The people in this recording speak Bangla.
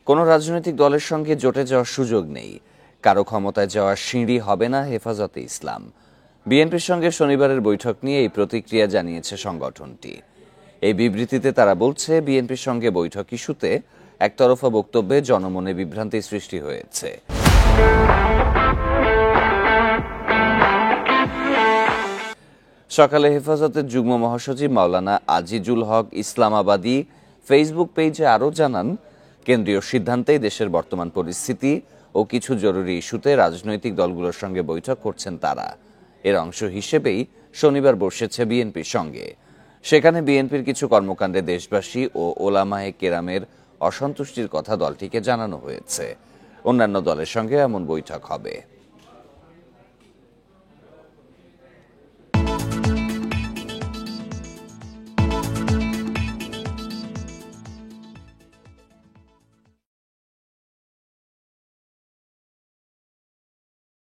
কোনো রাজনৈতিক দলের সঙ্গে জোটে যাওয়ার সুযোগ নেই, কারো ক্ষমতায় যাওয়ার সিঁড়ি হবে না হেফাজতে ইসলাম। বিএনপির সঙ্গে শনিবারের বৈঠক নিয়ে এই প্রতিক্রিয়া জানিয়েছে সংগঠনটি। এই বিবৃতিতে তারা বলছে, বিএনপির সঙ্গে বৈঠক ইস্যুতে একতরফা বক্তব্যে জনমনে বিভ্রান্তি সৃষ্টি হয়েছে। সকালে হেফাজতের যুগ্ম মহাসচিব মাওলানা আজিজুল হক ইসলামাবাদী ফেসবুক পেজে আরও জানান, কেন্দ্রীয় সিদ্ধান্তেই দেশের বর্তমান পরিস্থিতি ও কিছু জরুরি ইস্যুতে রাজনৈতিক দলগুলোর সঙ্গে বৈঠক করছেন তারা। এর অংশ হিসেবেই শনিবার বসেছে বিএনপির সঙ্গে। সেখানে বিএনপির কিছু কর্মকাণ্ডে দেশবাসী ও ওলামায়ে কেরামের অসন্তুষ্টির কথা দলটিকে জানানো হয়েছে। অন্যান্য দলের সঙ্গে এমন বৈঠক হবে।